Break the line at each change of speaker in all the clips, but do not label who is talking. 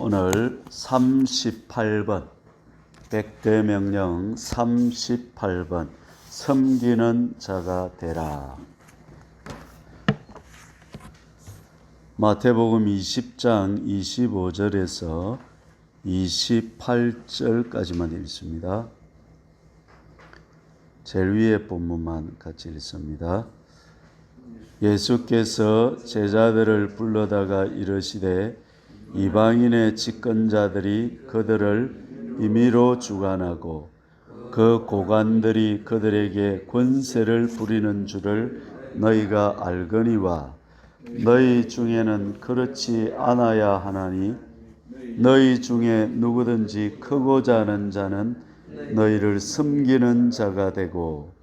오늘 38번 백대 명령 38번 섬기는 자가 되라. 마태복음 20장 25절에서 28절까지만 읽습니다. 제일 위에 본문만 같이 읽습니다. 예수께서 제자들을 불러다가 이르시되 이방인의 집권자들이 그들을 임의로 주관하고 그 고관들이 그들에게 권세를 부리는 줄을 너희가 알거니와 너희 중에는 그렇지 않아야 하나니 너희 중에 누구든지 크고자 하는 자는 너희를 섬기는 자가 되고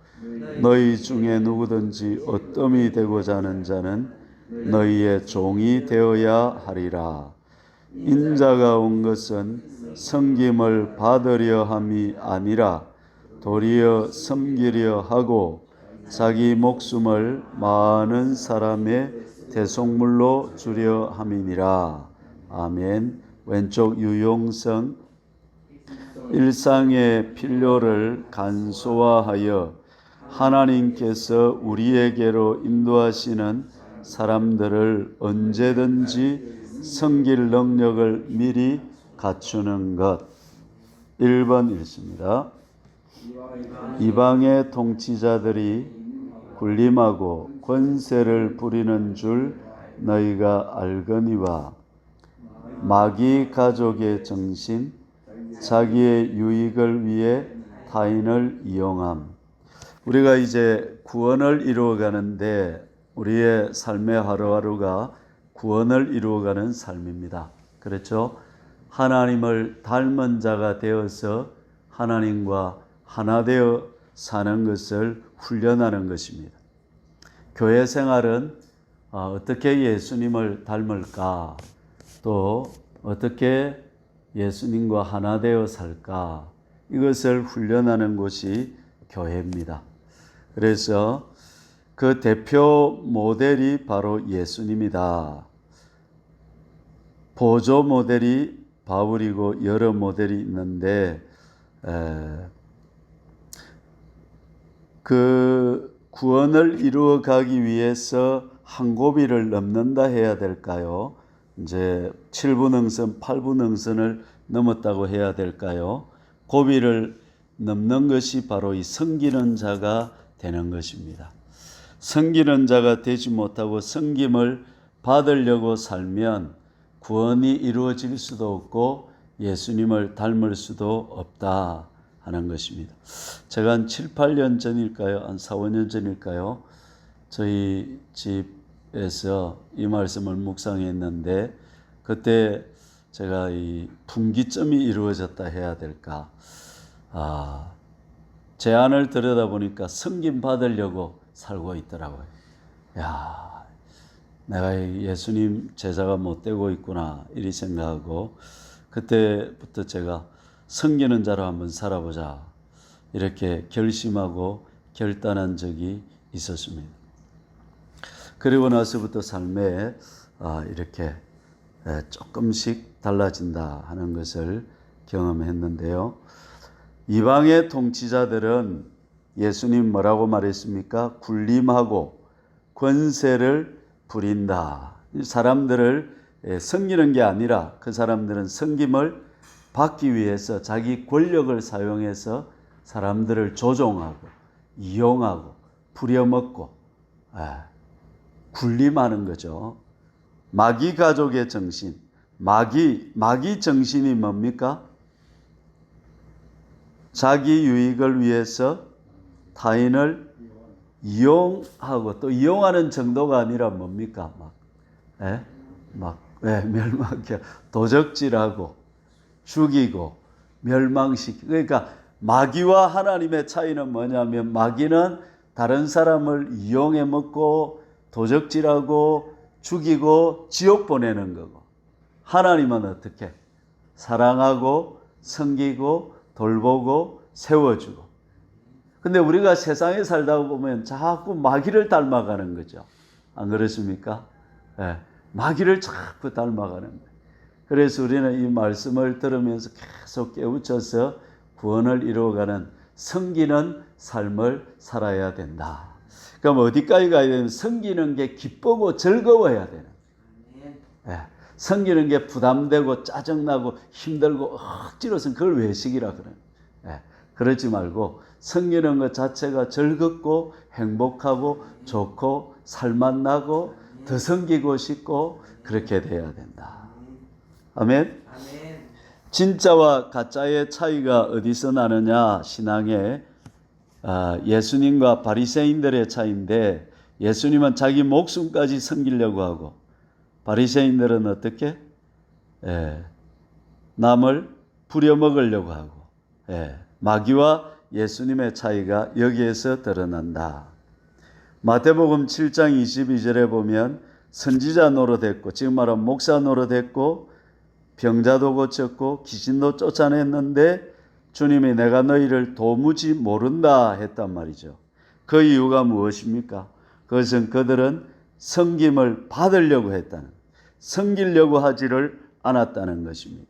너희 중에 누구든지 어뜸이 되고자 하는 자는 너희의 종이 되어야 하리라. 인자가 온 것은 섬김을 받으려 함이 아니라 도리어 섬기려 하고 자기 목숨을 많은 사람의 대속물로 주려 함이니라. 아멘. 왼쪽 유용성. 일상의 필요를 간소화하여 하나님께서 우리에게로 인도하시는 사람들을 언제든지 섬길 능력을 미리 갖추는 것. 1번 읽습니다. 이방의 통치자들이 군림하고 권세를 부리는 줄 너희가 알거니와 마귀 가족의 정신, 자기의 유익을 위해 타인을 이용함. 우리가 이제 구원을 이루어가는데 우리의 삶의 하루하루가 구원을 이루어가는 삶입니다. 그렇죠? 하나님을 닮은 자가 되어서 하나님과 하나 되어 사는 것을 훈련하는 것입니다. 교회 생활은 어떻게 예수님을 닮을까? 또 어떻게 예수님과 하나 되어 살까? 이것을 훈련하는 곳이 교회입니다. 그래서 그 대표 모델이 바로 예수님이다. 보조 모델이 바울이고 여러 모델이 있는데 그 구원을 이루어 가기 위해서 한 고비를 넘는다 해야 될까요? 이제 7분응선, 8분응선을 넘었다고 해야 될까요? 고비를 넘는 것이 바로 이 섬기는 자가 되는 것입니다. 섬기는 자가 되지 못하고 섬김을 받으려고 살면 구원이 이루어질 수도 없고 예수님을 닮을 수도 없다 하는 것입니다. 제가 한 7, 8년 전일까요? 한 4, 5년 전일까요? 저희 집에서 이 말씀을 묵상했는데 그때 제가 이 분기점이 이루어졌다 해야 될까? 제 안을 들여다보니까 섬김 받으려고 살고 있더라고요. 야, 내가 예수님 제자가 못 되고 있구나 이리 생각하고 그때부터 제가 섬기는 자로 한번 살아보자 이렇게 결심하고 결단한 적이 있었습니다. 그리고 나서부터 삶에 이렇게 조금씩 달라진다 하는 것을 경험했는데요. 이방의 통치자들은 예수님 뭐라고 말했습니까? 군림하고 권세를 부린다. 사람들을 섬기는 게 아니라 그 사람들은 섬김을 받기 위해서 자기 권력을 사용해서 사람들을 조종하고 이용하고 부려먹고 군림하는 거죠. 마귀 가족의 정신. 마귀 정신이 뭡니까? 자기 유익을 위해서 타인을 이용하고 또 이용하는 정도가 아니라 뭡니까? 멸망해 도적질하고 죽이고 멸망시키고. 그러니까 마귀와 하나님의 차이는 뭐냐면 마귀는 다른 사람을 이용해 먹고 도적질하고 죽이고 지옥 보내는 거고 하나님은 어떻게? 사랑하고 섬기고 돌보고 세워주고. 근데 우리가 세상에 살다 보면 자꾸 마귀를 닮아가는 거죠. 안 그렇습니까? 마귀를 자꾸 닮아가는 거예요. 그래서 우리는 이 말씀을 들으면서 계속 깨우쳐서 구원을 이루어가는 섬기는 삶을 살아야 된다. 그럼 어디까지 가야 되면 섬기는 게 기쁘고 즐거워야 되는. 예, 섬기는 게 부담되고 짜증나고 힘들고 억지로서 그걸 외식이라 그래요. 예, 그러지 말고 섬기는 것 자체가 즐겁고 행복하고 좋고 살맛나고 더 섬기고 싶고 그렇게 돼야 된다. 아멘. 진짜와 가짜의 차이가 어디서 나느냐? 신앙에 예수님과 바리새인들의 차이인데, 예수님은 자기 목숨까지 섬기려고 하고 바리새인들은 어떻게? 남을 부려먹으려고 하고. 마귀와 예수님의 차이가 여기에서 드러난다. 마태복음 7장 22절에 보면 선지자 노릇했고, 지금 말하면 목사 노릇했고, 병자도 고쳤고 귀신도 쫓아냈는데 주님이 내가 너희를 도무지 모른다 했단 말이죠. 그 이유가 무엇입니까? 그것은 그들은 섬김을 받으려고 했다는, 섬기려고 하지를 않았다는 것입니다.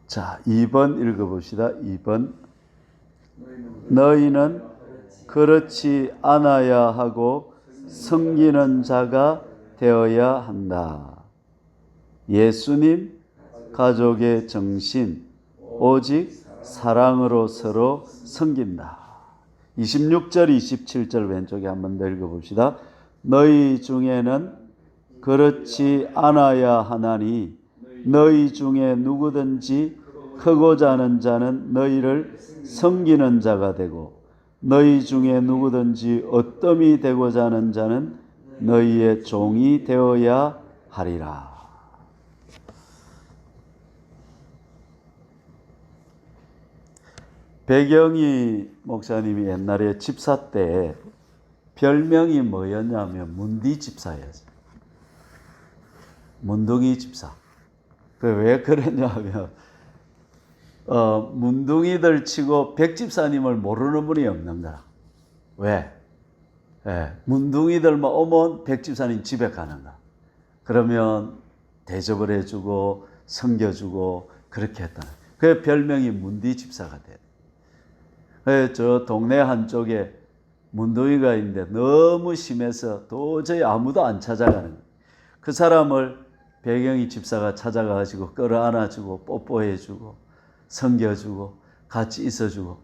자, 2번 읽어봅시다. 2번. 너희는 그렇지 않아야 하고 섬기는 자가 되어야 한다. 예수님 가족의 정신, 오직 사랑으로 서로 섬긴다. 26절 27절 왼쪽에 한번 더 읽어봅시다. 너희 중에는 그렇지 않아야 하나니 너희 중에 누구든지 크고자 하는 자는 너희를 섬기는 자가 되고 너희 중에 누구든지 어떠미 되고자 하는 자는 너희의 종이 되어야 하리라. 배경이 목사님이 옛날에 집사 때 별명이 뭐였냐면 문디 집사였어요. 문둥이 집사. 왜 그러냐면 문둥이들 치고 백 집사님을 모르는 분이 없는 거라. 왜? 문둥이들만 오면 백 집사님 집에 가는 거야. 그러면 대접을 해주고 섬겨주고 그렇게 했다. 그 별명이 문디 집사가 돼. 저 동네 한쪽에 문둥이가 있는데 너무 심해서 도저히 아무도 안 찾아가는 거야. 그 사람을 배경이 집사가 찾아가가지고 끌어안아주고 뽀뽀해주고 섬겨주고 같이 있어주고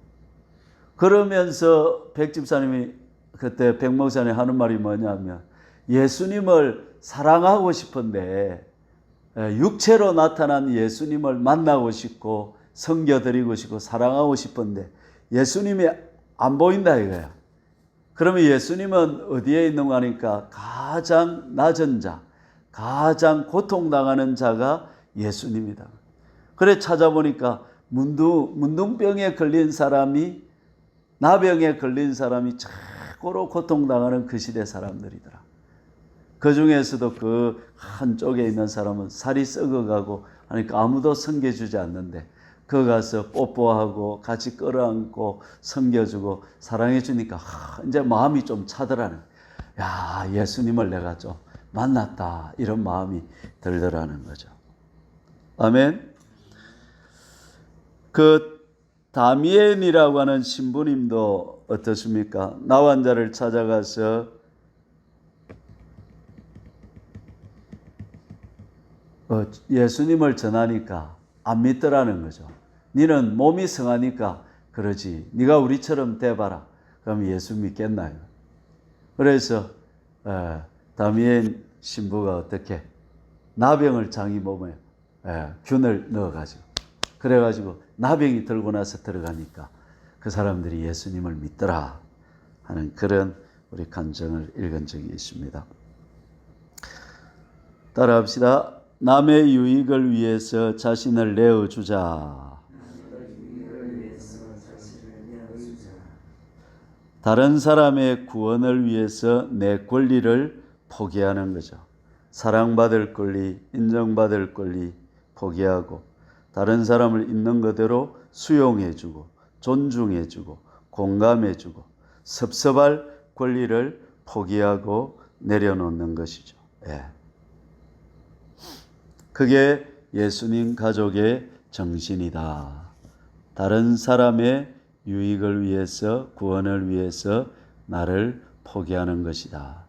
그러면서 백 집사님이 그때 백 목사님 하는 말이 뭐냐면 예수님을 사랑하고 싶은데 육체로 나타난 예수님을 만나고 싶고 섬겨드리고 싶고 사랑하고 싶은데 예수님이 안 보인다 이거야. 그러면 예수님은 어디에 있는가 하니까 가장 낮은 자, 가장 고통당하는 자가 예수님이다. 그래 찾아보니까 문둥병에 걸린 사람이, 나병에 걸린 사람이 최고로 고통당하는 그 시대 사람들이더라. 그 중에서도 그 한쪽에 있는 사람은 살이 썩어가고 하니까 아무도 섬겨주지 않는데 그 가서 뽀뽀하고 같이 끌어안고 섬겨주고 사랑해주니까 이제 마음이 좀 차더라는, 야, 예수님을 내가 좀 만났다 이런 마음이 들더라는 거죠. 아멘. 그 다미엘이라고 하는 신부님도 어떻습니까? 나환자를 찾아가서 예수님을 전하니까 안 믿더라는 거죠. 니는 몸이 성하니까 그러지. 네가 우리처럼 돼봐라. 그럼 예수 믿겠나요? 그래서 다미엘 신부가 어떻게 나병을 자기 몸에 균을 넣어가지고 그래가지고 나병이 들고 나서 들어가니까 그 사람들이 예수님을 믿더라 하는 그런 우리 간증을 읽은 적이 있습니다. 따라합시다. 남의 유익을 위해서 자신을 내어주자. 다른 사람의 구원을 위해서 내 권리를 포기하는 거죠. 사랑받을 권리, 인정받을 권리 포기하고 다른 사람을 있는 그대로 수용해주고 존중해주고 공감해주고 섭섭할 권리를 포기하고 내려놓는 것이죠. 예. 그게 예수님 가족의 정신이다. 다른 사람의 유익을 위해서, 구원을 위해서 나를 포기하는 것이다.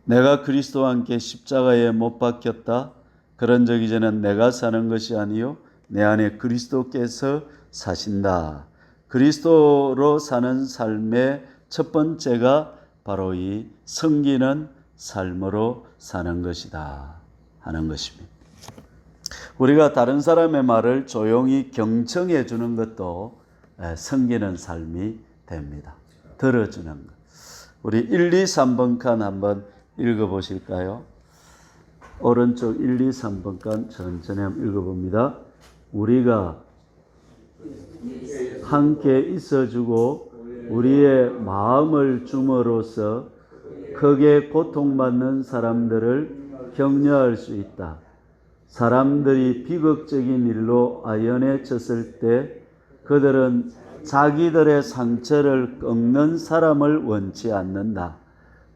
내가 그리스도와 함께 십자가에 못 박혔다. 그런 적 이제는 내가 사는 것이 아니요 내 안에 그리스도께서 사신다. 그리스도로 사는 삶의 첫 번째가 바로 이 섬기는 삶으로 사는 것이다 하는 것입니다. 우리가 다른 사람의 말을 조용히 경청해 주는 것도 섬기는 삶이 됩니다. 들어주는 것. 우리 1, 2, 3번 칸 한번 읽어보실까요? 오른쪽 1, 2, 3번 칸 천천히 한번 읽어봅니다. 우리가 함께 있어주고 우리의 마음을 줌으로써 크게 고통받는 사람들을 격려할 수 있다. 사람들이 비극적인 일로 아연에 쳤을 때 그들은 자기들의 상처를 꺾는 사람을 원치 않는다.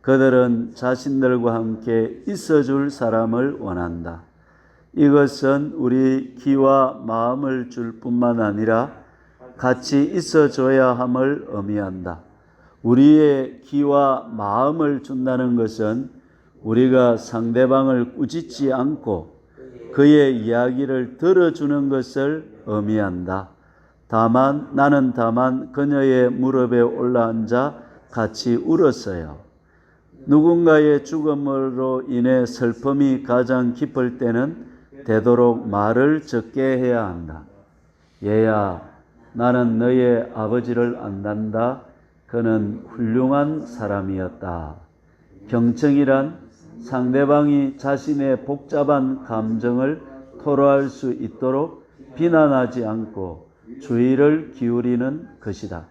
그들은 자신들과 함께 있어줄 사람을 원한다. 이것은 우리 귀와 마음을 줄 뿐만 아니라 같이 있어줘야 함을 의미한다. 우리의 귀와 마음을 준다는 것은 우리가 상대방을 꾸짖지 않고 그의 이야기를 들어주는 것을 의미한다. 나는 다만 그녀의 무릎에 올라앉아 같이 울었어요. 누군가의 죽음으로 인해 슬픔이 가장 깊을 때는 되도록 말을 적게 해야 한다. 얘야, 나는 너의 아버지를 안단다. 그는 훌륭한 사람이었다. 경청이란 상대방이 자신의 복잡한 감정을 토로할 수 있도록 비난하지 않고 주의를 기울이는 것이다.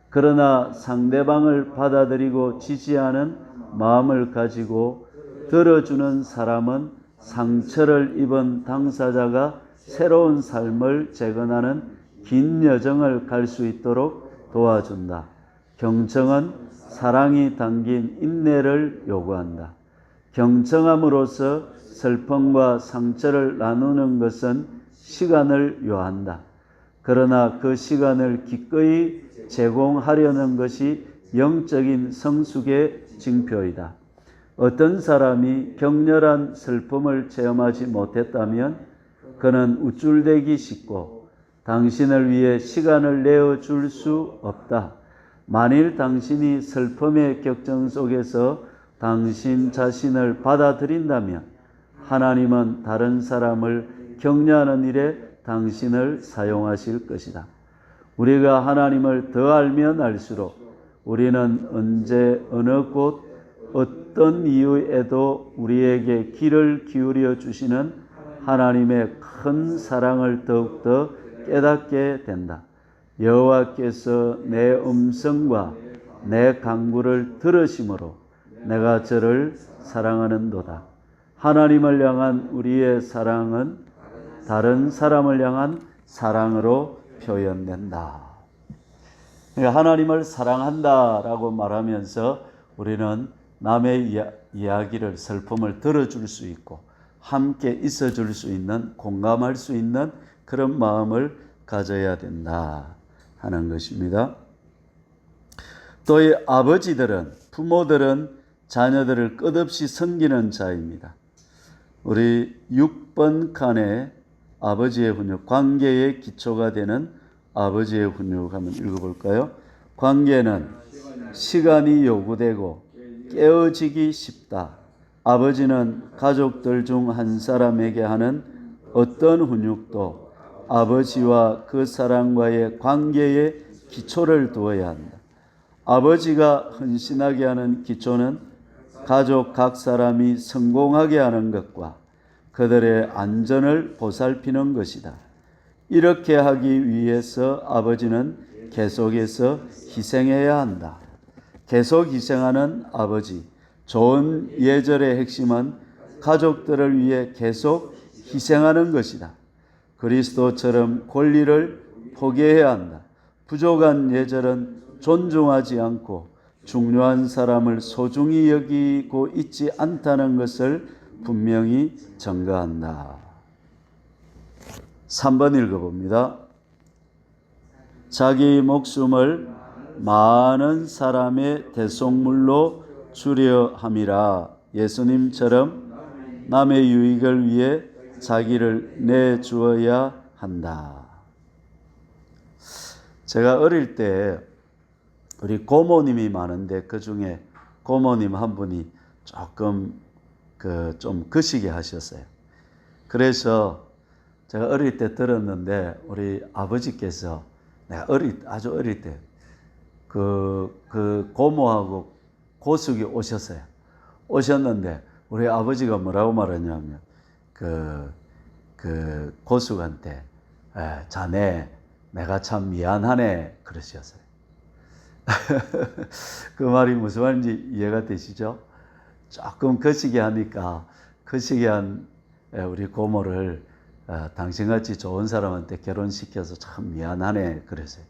그러나 상대방을 받아들이고 지지하는 마음을 가지고 들어주는 사람은 상처를 입은 당사자가 새로운 삶을 재건하는 긴 여정을 갈 수 있도록 도와준다. 경청은 사랑이 담긴 인내를 요구한다. 경청함으로써 슬픔과 상처를 나누는 것은 시간을 요한다. 그러나 그 시간을 기꺼이 제공하려는 것이 영적인 성숙의 징표이다. 어떤 사람이 격렬한 슬픔을 체험하지 못했다면 그는 우쭐대기 쉽고 당신을 위해 시간을 내어줄 수 없다. 만일 당신이 슬픔의 격정 속에서 당신 자신을 받아들인다면 하나님은 다른 사람을 격려하는 일에 당신을 사용하실 것이다. 우리가 하나님을 더 알면 알수록 우리는 언제 어느 곳 어떤 이유에도 우리에게 귀를 기울여 주시는 하나님의 큰 사랑을 더욱더 깨닫게 된다. 여호와께서 내 음성과 내 간구를 들으심으로 내가 저를 사랑하는도다. 하나님을 향한 우리의 사랑은 다른 사람을 향한 사랑으로 표현된다. 그러니까 하나님을 사랑한다라고 말하면서 우리는 남의 이야기를, 슬픔을 들어줄 수 있고 함께 있어줄 수 있는, 공감할 수 있는 그런 마음을 가져야 된다 하는 것입니다. 또 이 아버지들은, 부모들은 자녀들을 끝없이 섬기는 자입니다. 우리 6번 칸에 아버지의 훈육, 관계의 기초가 되는 아버지의 훈육 한번 읽어볼까요? 관계는 시간이 요구되고 깨어지기 쉽다. 아버지는 가족들 중 한 사람에게 하는 어떤 훈육도 아버지와 그 사람과의 관계의 기초를 두어야 한다. 아버지가 헌신하게 하는 기초는 가족 각 사람이 성공하게 하는 것과 그들의 안전을 보살피는 것이다. 이렇게 하기 위해서 아버지는 계속해서 희생해야 한다. 계속 희생하는 아버지, 좋은 예절의 핵심은 가족들을 위해 계속 희생하는 것이다. 그리스도처럼 권리를 포기해야 한다. 부족한 예절은 존중하지 않고 중요한 사람을 소중히 여기고 있지 않다는 것을 분명히 증가한다. 3번 읽어봅니다. 자기 목숨을 많은 사람의 대속물로 주려 함이라. 예수님처럼 남의 유익을 위해 자기를 내주어야 한다. 제가 어릴 때 우리 고모님이 많은데 그 중에 고모님 한 분이 조금 좀 거시기 하셨어요. 그래서 제가 어릴 때 들었는데 우리 아버지께서 내가 아주 어릴 때 그 고모하고 고숙이 오셨어요. 오셨는데 우리 아버지가 뭐라고 말하냐면 그 고숙한테 자네 내가 참 미안하네 그러셨어요. 그 말이 무슨 말인지 이해가 되시죠? 조금 거시기 하니까 거시기 한 우리 고모를 당신같이 좋은 사람한테 결혼시켜서 참 미안하네 그랬어요.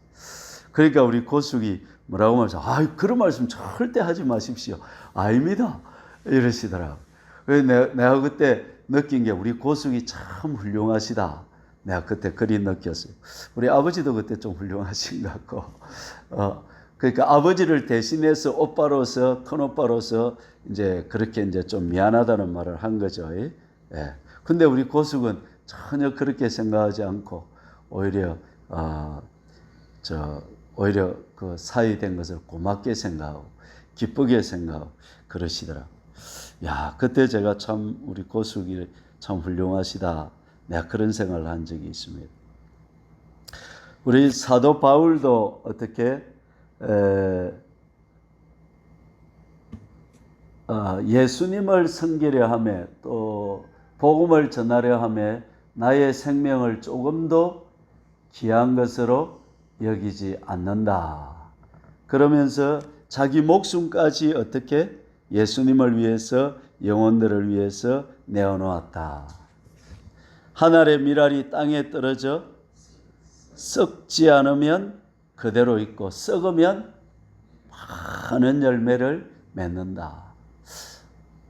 그러니까 우리 고숙이 뭐라고 말하죠? 그런 말씀 절대 하지 마십시오. 아닙니다. 이러시더라고요. 내가 그때 느낀 게 우리 고숙이 참 훌륭하시다. 내가 그때 그리 느꼈어요. 우리 아버지도 그때 좀 훌륭하신 것 같고. 그러니까 아버지를 대신해서 오빠로서, 큰 오빠로서 이제 그렇게 이제 좀 미안하다는 말을 한 거죠. 예. 근데 우리 고숙은 전혀 그렇게 생각하지 않고 오히려 오히려 그 사이 된 것을 고맙게 생각하고 기쁘게 생각하고 그러시더라고요. 야, 그때 제가 참 우리 고숙이 참 훌륭하시다. 내가 그런 생각을 한 적이 있습니다. 우리 사도 바울도 어떻게 예수님을 섬기려 하며 또 복음을 전하려 하며 나의 생명을 조금도 귀한 것으로 여기지 않는다. 그러면서 자기 목숨까지 어떻게 예수님을 위해서 영혼들을 위해서 내어놓았다. 한 알의 밀알이 땅에 떨어져 썩지 않으면 그대로 있고 썩으면 많은 열매를 맺는다.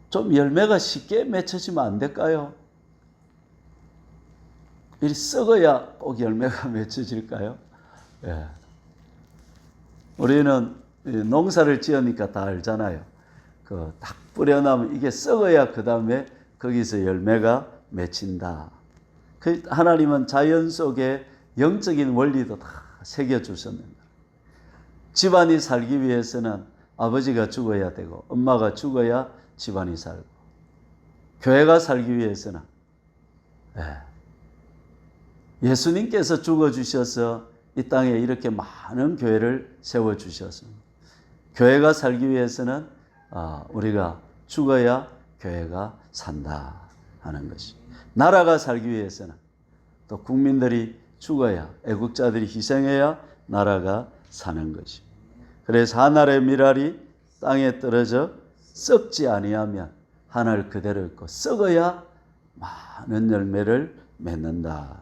좀 열매가 쉽게 맺혀지면 안 될까요? 이 썩어야 꼭 열매가 맺혀질까요? 예. 우리는 농사를 지으니까 다 알잖아요. 딱 뿌려놓으면 이게 썩어야 그 다음에 거기서 열매가 맺힌다. 하나님은 자연 속에 영적인 원리도 다 새겨주셨는데 집안이 살기 위해서는 아버지가 죽어야 되고 엄마가 죽어야 집안이 살고 교회가 살기 위해서는 예수님께서 죽어주셔서 이 땅에 이렇게 많은 교회를 세워주셨습니다. 교회가 살기 위해서는 우리가 죽어야 교회가 산다 하는 것이. 나라가 살기 위해서는 또 국민들이 죽어야 애국자들이 희생해야 나라가 사는 것이. 그래서 하늘의 밀알이 땅에 떨어져 썩지 아니하면 하늘 그대로 있고 썩어야 많은 열매를 맺는다.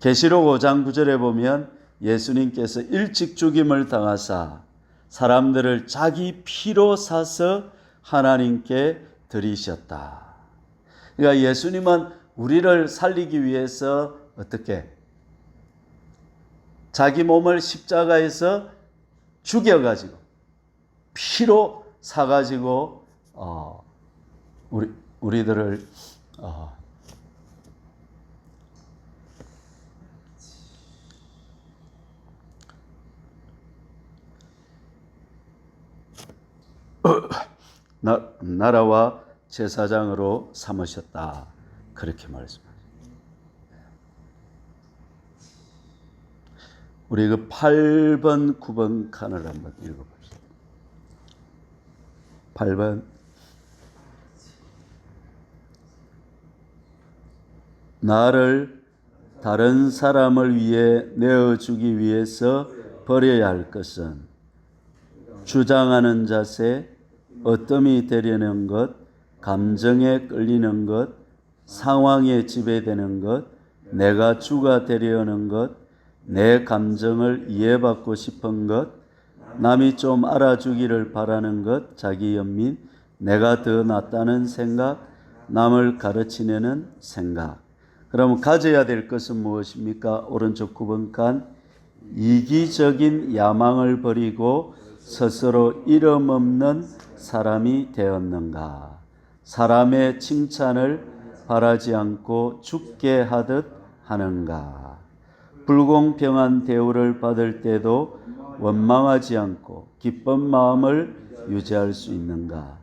계시록 5장 9절에 보면 예수님께서 일찍 죽임을 당하사 사람들을 자기 피로 사서 하나님께 드리셨다. 그러니까 예수님은 우리를 살리기 위해서 어떻게 자기 몸을 십자가에서 죽여가지고 피로 사가지고 우리들을 나라와 제사장으로 삼으셨다. 그렇게 말씀합니다. 우리 8번, 9번 칸을 한번 읽어봅시다. 8번. 나를 다른 사람을 위해 내어주기 위해서 버려야 할 것은 주장하는 자세, 어뜸이 되려는 것, 감정에 끌리는 것, 상황에 지배되는 것, 내가 주가 되려는 것, 내 감정을 이해받고 싶은 것, 남이 좀 알아주기를 바라는 것, 자기 연민, 내가 더 낫다는 생각, 남을 가르치려는 생각. 그러면 가져야 될 것은 무엇입니까? 오른쪽 9번 칸. 이기적인 야망을 버리고 스스로 이름 없는 사람이 되었는가? 사람의 칭찬을 바라지 않고 죽게 하듯 하는가? 불공평한 대우를 받을 때도 원망하지 않고 기쁜 마음을 유지할 수 있는가?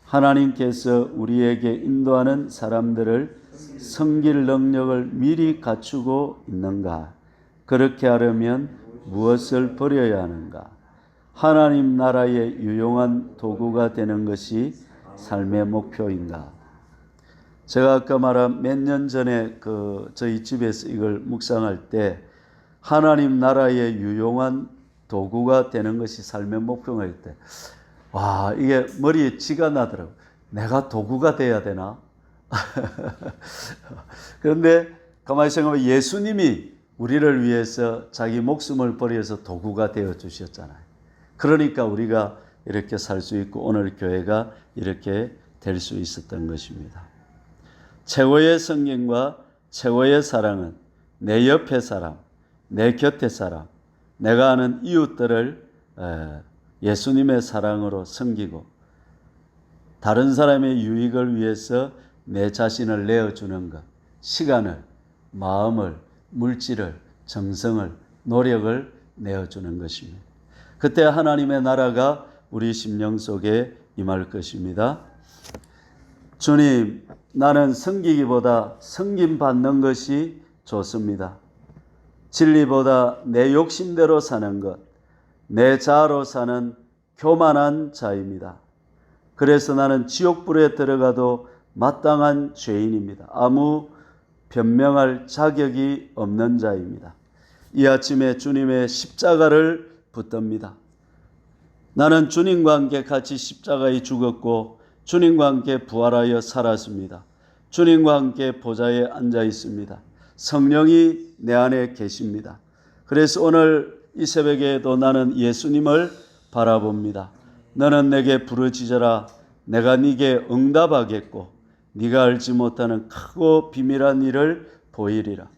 하나님께서 우리에게 인도하는 사람들을 섬길 능력을 미리 갖추고 있는가? 그렇게 하려면 무엇을 버려야 하는가? 하나님 나라의 유용한 도구가 되는 것이 삶의 목표인가? 제가 아까 말한 몇 년 전에 저희 집에서 이걸 묵상할 때 하나님 나라의 유용한 도구가 되는 것이 삶의 목표가 될 때, 와, 이게 머리에 쥐가 나더라고요. 내가 도구가 돼야 되나? 그런데 가만히 생각하면 예수님이 우리를 위해서 자기 목숨을 버려서 도구가 되어 주셨잖아요. 그러니까 우리가 이렇게 살 수 있고 오늘 교회가 이렇게 될 수 있었던 것입니다. 최고의 성경과 최고의 사랑은 내 옆에 사람, 내 곁에 사람, 내가 아는 이웃들을 예수님의 사랑으로 섬기고 다른 사람의 유익을 위해서 내 자신을 내어주는 것, 시간을, 마음을, 물질을, 정성을, 노력을 내어주는 것입니다. 그때 하나님의 나라가 우리 심령 속에 임할 것입니다. 주님, 나는 섬기기보다 섬김받는 것이 좋습니다. 진리보다 내 욕심대로 사는 것, 내 자아로 사는 교만한 자입니다. 그래서 나는 지옥불에 들어가도 마땅한 죄인입니다. 아무 변명할 자격이 없는 자입니다. 이 아침에 주님의 십자가를 붙듭니다. 나는 주님과 함께 같이 십자가에 죽었고 주님과 함께 부활하여 살았습니다. 주님과 함께 보좌에 앉아 있습니다. 성령이 내 안에 계십니다. 그래서 오늘 이 새벽에도 나는 예수님을 바라봅니다. 너는 내게 부르짖어라. 내가 네게 응답하겠고 네가 알지 못하는 크고 비밀한 일을 보이리라.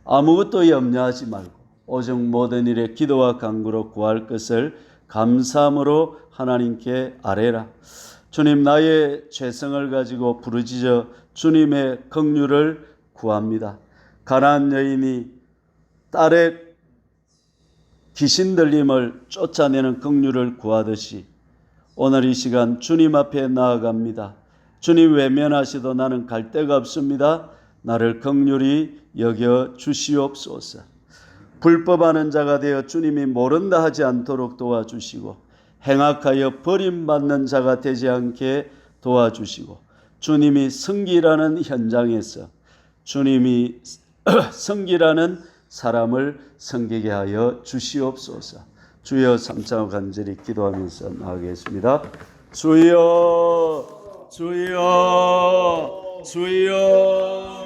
아무것도 염려하지 말고 오직 모든 일에 기도와 간구로 구할 것을 감사함으로 하나님께 아뢰라. 주님, 나의 죄성을 가지고 부르짖어 주님의 긍휼을 구합니다. 가나안 여인이 딸의 귀신 들림을 쫓아내는 긍휼을 구하듯이 오늘 이 시간 주님 앞에 나아갑니다. 주님 외면하시도 나는 갈 데가 없습니다. 나를 긍휼히 여겨 주시옵소서. 불법하는 자가 되어 주님이 모른다 하지 않도록 도와주시고 행악하여 버림받는 자가 되지 않게 도와주시고 주님이 성기라는 현장에서 주님이 성기라는 사람을 섬기게 하여 주시옵소서. 주여 삼창 간절히 기도하면서 나가겠습니다. 주여 주여 주여